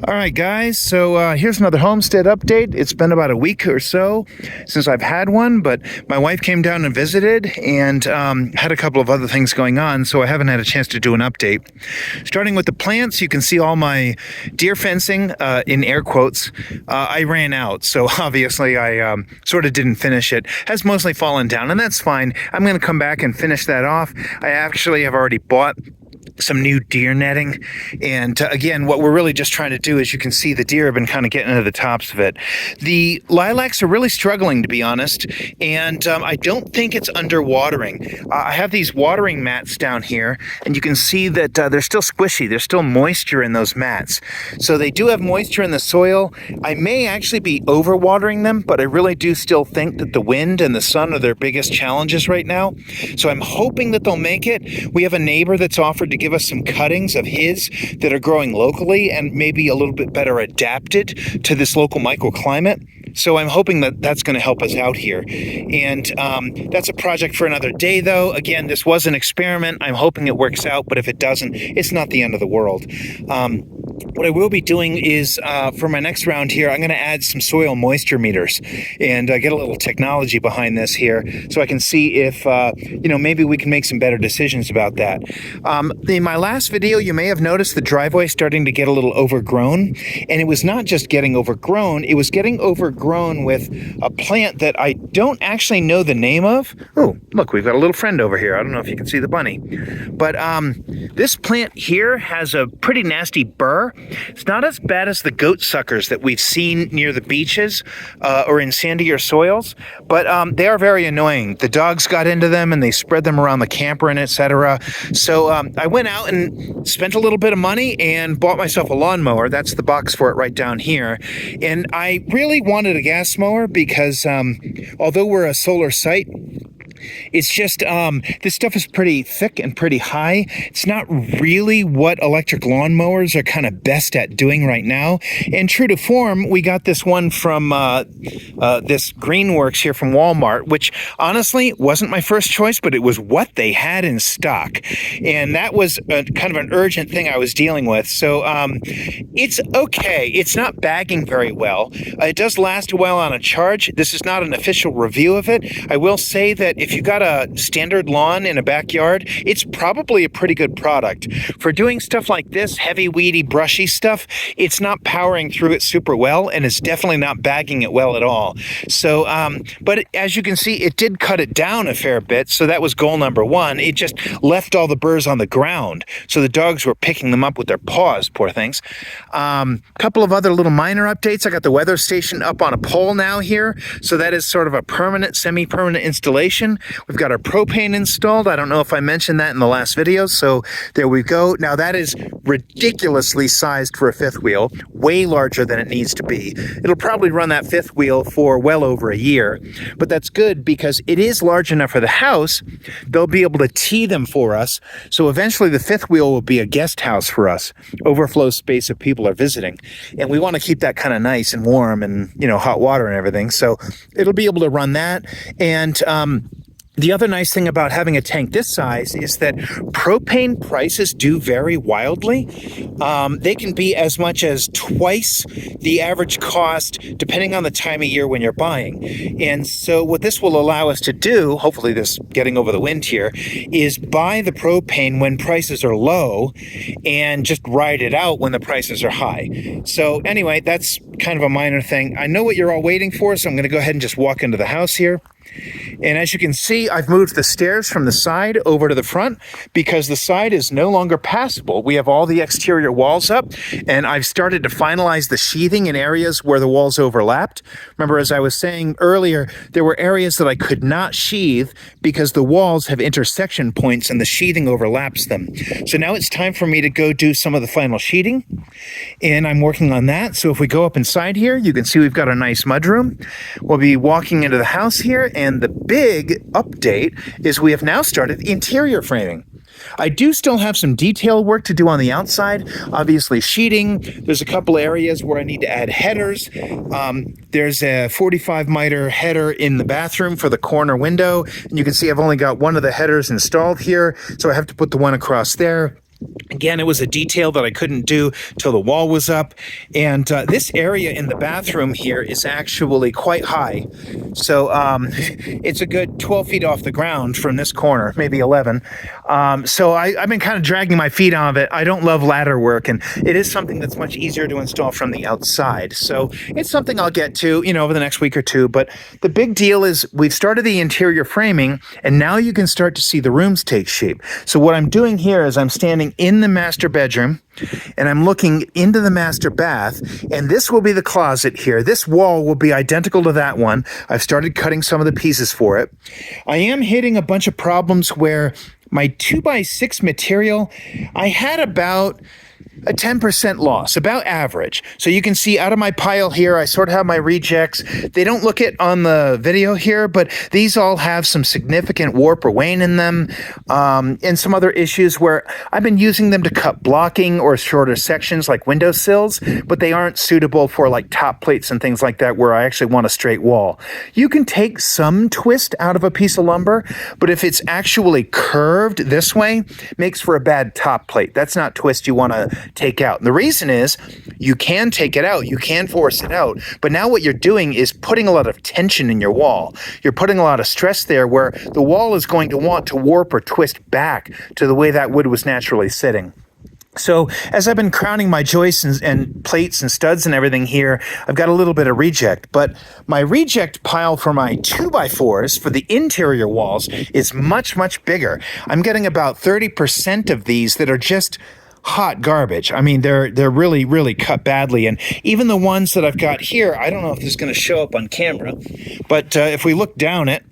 All right, guys, so here's another homestead update. It's been about a week or so since I've had one, but my wife came down and visited and had a couple of other things going on, so I haven't had a chance to do an update. Starting with the plants, you can see all my deer fencing, in air quotes. I ran out, so obviously I sort of didn't finish it. Has mostly fallen down, and that's fine. I'm going to come back and finish that off. I actually have already bought some new deer netting, and again, what we're really just trying to do is, you can see the deer have been kind of getting into the tops of it. The lilacs are really struggling, to be honest, and I don't think it's underwatering. I have these watering mats down here, and you can see that they're still squishy. There's still moisture in those mats, so they do have moisture in the soil. I may actually be overwatering them, but I really do still think that the wind and the sun are their biggest challenges right now, so I'm hoping that they'll make it. We have a neighbor that's offered to give us some cuttings of his that are growing locally and maybe a little bit better adapted to this local microclimate. So I'm hoping that that's going to help us out here. And that's a project for another day, though. Again, this was an experiment. I'm hoping it works out, but if it doesn't, it's not the end of the world. What I will be doing is, for my next round here, I'm going to add some soil moisture meters and get a little technology behind this here, so I can see if, maybe we can make some better decisions about that. In my last video, you may have noticed the driveway starting to get a little overgrown, and it was not just getting overgrown, it was getting overgrown with a plant that I don't actually know the name of. Oh, look, we've got a little friend over here. I don't know if you can see the bunny, but this plant here has a pretty nasty burr. It's not as bad as the goat suckers that we've seen near the beaches or in sandier soils, but they are very annoying. The dogs got into them and they spread them around the camper and etc. So I went out and spent a little bit of money and bought myself a lawnmower. That's the box for it right down here. And I really wanted a gas mower because although we're a solar site, it's just, this stuff is pretty thick and pretty high. It's not really what electric lawnmowers are kind of best at doing right now. And true to form, we got this one from this Greenworks here from Walmart, which honestly wasn't my first choice, but it was what they had in stock. And that was kind of an urgent thing I was dealing with. So it's okay. It's not bagging very well. It does last a while on a charge. This is not an official review of it. I will say that if you got a standard lawn in a backyard, it's probably a pretty good product. For doing stuff like this, heavy, weedy, brushy stuff, it's not powering through it super well, and it's definitely not bagging it well at all. So, but as you can see, it did cut it down a fair bit, so that was goal number one. It just left all the burrs on the ground, so the dogs were picking them up with their paws, poor things. Couple of other little minor updates. I got the weather station up on a pole now here, so that is sort of a permanent, semi-permanent installation. We've got our propane installed. I don't know if I mentioned that in the last video, so there we go. Now that is ridiculously sized for a fifth wheel, way larger than it needs to be. It'll probably run that fifth wheel for well over a year, but that's good because it is large enough for the house. They'll be able to tee them for us, so eventually the fifth wheel will be a guest house for us, overflow space if people are visiting, and we want to keep that kind of nice and warm and, hot water and everything, so it'll be able to run that. And the other nice thing about having a tank this size is that propane prices do vary wildly. They can be as much as twice the average cost depending on the time of year when you're buying. And so what this will allow us to do, hopefully this getting over the wind here, is buy the propane when prices are low and just ride it out when the prices are high. So anyway, that's kind of a minor thing. I know what you're all waiting for, so I'm going to go ahead and just walk into the house here. And as you can see, I've moved the stairs from the side over to the front because the side is no longer passable. We have all the exterior walls up, and I've started to finalize the sheathing in areas where the walls overlapped. Remember, as I was saying earlier, there were areas that I could not sheathe because the walls have intersection points and the sheathing overlaps them. So now it's time for me to go do some of the final sheeting, and I'm working on that. So if we go up inside here, you can see we've got a nice mudroom. We'll be walking into the house here, and the big update is we have now started interior framing. I do still have some detail work to do on the outside, obviously sheeting. There's a couple areas where I need to add headers. There's a 45 miter header in the bathroom for the corner window, and you can see I've only got one of the headers installed here, so I have to put the one across there. Again, it was a detail that I couldn't do till the wall was up. And this area in the bathroom here is actually quite high. So it's a good 12 feet off the ground from this corner, maybe 11. So I've been kind of dragging my feet on it. I don't love ladder work, and it is something that's much easier to install from the outside. So it's something I'll get to, over the next week or two. But the big deal is we've started the interior framing, and now you can start to see the rooms take shape. So what I'm doing here is I'm standing in the master bedroom and I'm looking into the master bath, and this will be the closet here. This wall will be identical to that one. I've started cutting some of the pieces for it. I am hitting a bunch of problems where my 2x6 material, I had about a 10% loss, about average. So you can see out of my pile here, I sort of have my rejects. They don't look it on the video here, but these all have some significant warp or wane in them, and some other issues where I've been using them to cut blocking or shorter sections like windowsills, but they aren't suitable for like top plates and things like that where I actually want a straight wall. You can take some twist out of a piece of lumber, but if it's actually curved this way, makes for a bad top plate. That's not twist you want to take out. And the reason is you can take it out, you can force it out, but now what you're doing is putting a lot of tension in your wall. You're putting a lot of stress there where the wall is going to want to warp or twist back to the way that wood was naturally sitting. So as I've been crowning my joists and plates and studs and everything here, I've got a little bit of reject, but my reject pile for my 2x4s for the interior walls is much, much bigger. I'm getting about 30% of these that are just hot garbage. I mean, they're really, really cut badly. And even the ones that I've got here, I don't know if this is going to show up on camera, but if we look down it,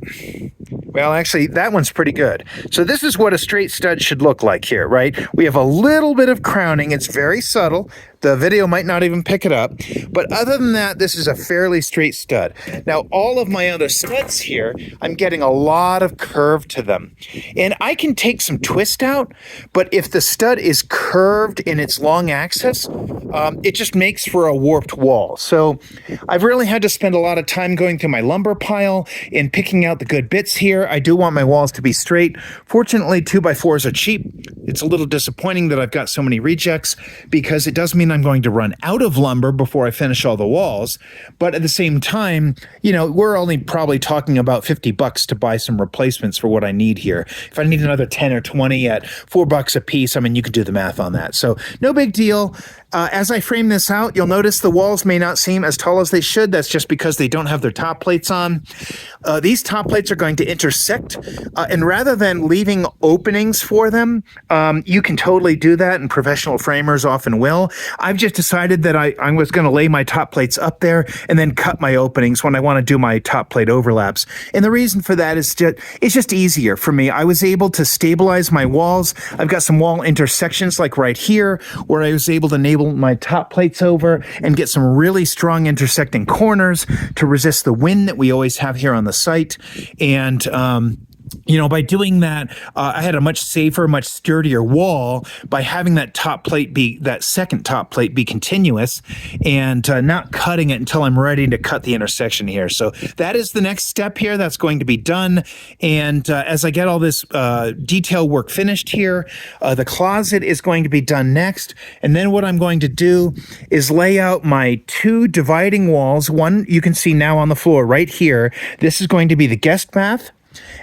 well, actually, that one's pretty good. So this is what a straight stud should look like here, right? We have a little bit of crowning. It's very subtle. The video might not even pick it up. But other than that, this is a fairly straight stud. Now, all of my other studs here, I'm getting a lot of curve to them. And I can take some twist out, but if the stud is curved in its long axis, it just makes for a warped wall. So I've really had to spend a lot of time going through my lumber pile and picking out the good bits here. I do want my walls to be straight. Fortunately, 2x4s are cheap. It's a little disappointing that I've got so many rejects because it does mean I'm going to run out of lumber before I finish all the walls. But at the same time, we're only probably talking about $50 to buy some replacements for what I need here. If I need another 10 or 20 at $4 a piece, I mean, you could do the math on that. So no big deal. As I frame this out, you'll notice the walls may not seem as tall as they should. That's just because they don't have their top plates on. These top plates are going to intersect, and rather than leaving openings for them, you can totally do that, and professional framers often will. I've just decided that I was going to lay my top plates up there and then cut my openings when I want to do my top plate overlaps. And the reason for that is it's just easier for me. I was able to stabilize my walls. I've got some wall intersections like right here where I was able to nail my top plates over and get some really strong intersecting corners to resist the wind that we always have here on the site. And by doing that, I had a much safer, much sturdier wall by having that second top plate be continuous and not cutting it until I'm ready to cut the intersection here. So that is the next step here. That's going to be done. And as I get all this detail work finished here, the closet is going to be done next. And then what I'm going to do is lay out my two dividing walls. One you can see now on the floor right here. This is going to be the guest bath.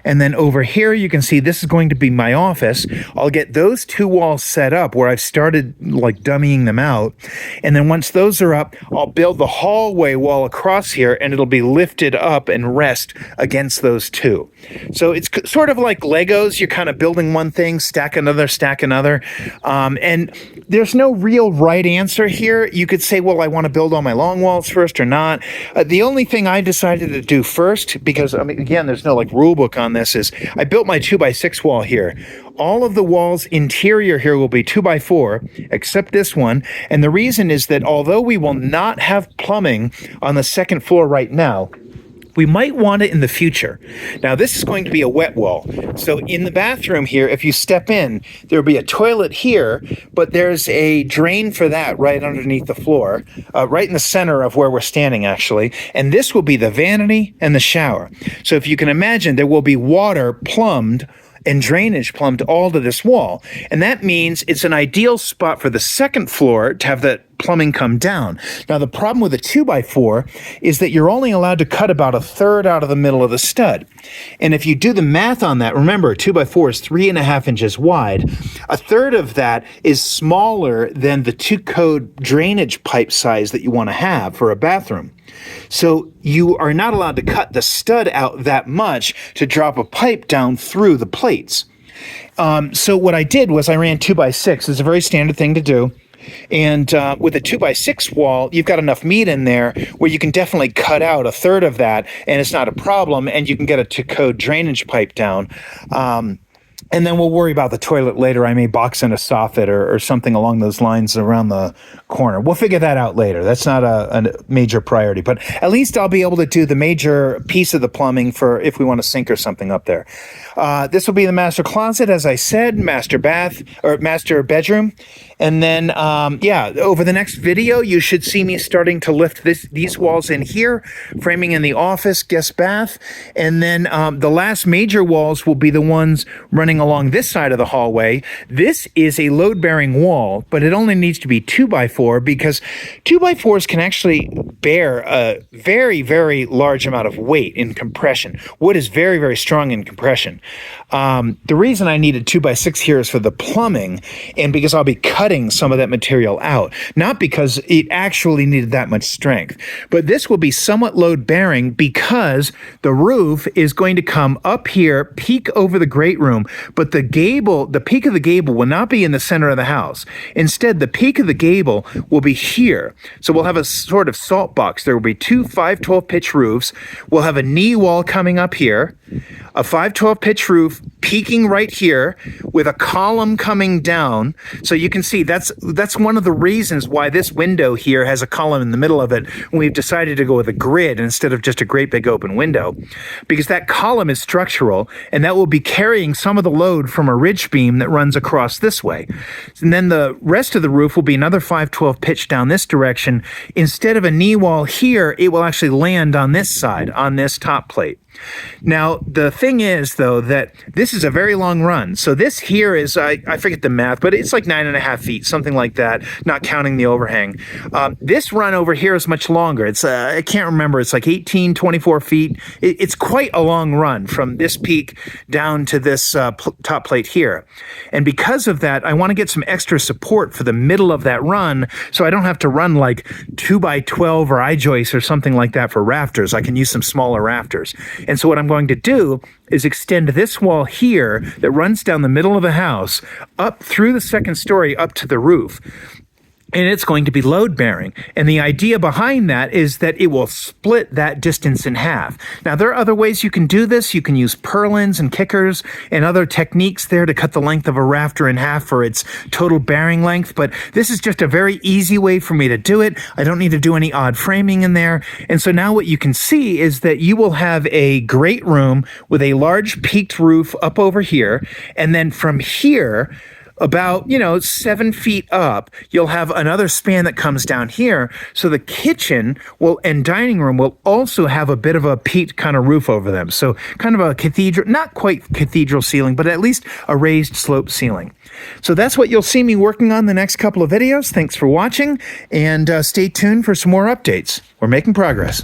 And then over here, you can see this is going to be my office. I'll get those two walls set up where I've started like dummying them out. And then once those are up, I'll build the hallway wall across here and it'll be lifted up and rest against those two. So it's sort of like Legos. You're kind of building one thing, stack another. And there's no real right answer here. You could say, well, I want to build all my long walls first or not. The only thing I decided to do first, because again, there's no like rule book on this, is I built my 2x6 wall here. All of the walls interior here will be 2x4, except this one. And the reason is that although we will not have plumbing on the second floor right now, we might want it in the future. Now, this is going to be a wet wall. So in the bathroom here, if you step in, there'll be a toilet here, but there's a drain for that right underneath the floor, right in the center of where we're standing, actually. And this will be the vanity and the shower. So if you can imagine, there will be water plumbed and drainage plumbed all to this wall. And that means it's an ideal spot for the second floor to have that plumbing come down. Now, the problem with a 2x4 is that you're only allowed to cut about a third out of the middle of the stud. And if you do the math on that, remember, a 2x4 is 3.5 inches wide. A third of that is smaller than the 2-code drainage pipe size that you want to have for a bathroom. So you are not allowed to cut the stud out that much to drop a pipe down through the plates. So what I did was I ran 2x6. It's a very standard thing to do. And with a 2x6 wall, you've got enough meat in there where you can definitely cut out a third of that, and it's not a problem, and you can get a 2-code drainage pipe down. And then we'll worry about the toilet later. I may box in a soffit or something along those lines around the corner. We'll figure that out later. That's not a major priority. But at least I'll be able to do the major piece of the plumbing for if we want to sink or something up there. This will be the master closet, as I said, master bath, or master bedroom. And then, over the next video, you should see me starting to lift these walls in here, framing in the office, guest bath. And then the last major walls will be the ones running along this side of the hallway. This is a load-bearing wall, but it only needs to be 2x4 because 2x4s can actually bear a very, very large amount of weight in compression. Wood is very, very strong in compression. The reason I needed 2x6 here is for the plumbing and because I'll be cutting some of that material out, not because it actually needed that much strength. But this will be somewhat load-bearing because the roof is going to come up here, peak over the great room, but the peak of the gable will not be in the center of the house. Instead, the peak of the gable will be here. So we'll have a sort of salt box. There will be two 5/12 pitch roofs. We'll have a knee wall coming up here, a 5/12 pitch roof peaking right here with a column coming down. So you can see that's one of the reasons why this window here has a column in the middle of it when we've decided to go with a grid instead of just a great big open window, because that column is structural and that will be carrying some of the load from a ridge beam that runs across this way. And then the rest of the roof will be another 5/12 pitch down this direction. Instead of a knee wall here, it will actually land on this side, on this top plate. Now, the thing is, though, that this is a very long run. So this here is, I forget the math, but it's like 9.5 feet, something like that, not counting the overhang. This run over here is much longer. It's, I can't remember, it's like 18, 24 feet. It's quite a long run from this peak down to this top plate here. And because of that, I want to get some extra support for the middle of that run so I don't have to run like 2x12 or I-joists or something like that for rafters. I can use some smaller rafters. And so what I'm going to do is extend this wall here that runs down the middle of the house up through the second story up to the roof. And it's going to be load-bearing. And the idea behind that is that it will split that distance in half. Now, there are other ways you can do this. You can use purlins and kickers and other techniques there to cut the length of a rafter in half for its total bearing length. But this is just a very easy way for me to do it. I don't need to do any odd framing in there. And so now what you can see is that you will have a great room with a large peaked roof up over here. And then from here, about, 7 feet up, you'll have another span that comes down here. So the kitchen and dining room will also have a bit of a peaked kind of roof over them. So kind of a cathedral, not quite cathedral ceiling, but at least a raised slope ceiling. So that's what you'll see me working on the next couple of videos. Thanks for watching, and stay tuned for some more updates. We're making progress.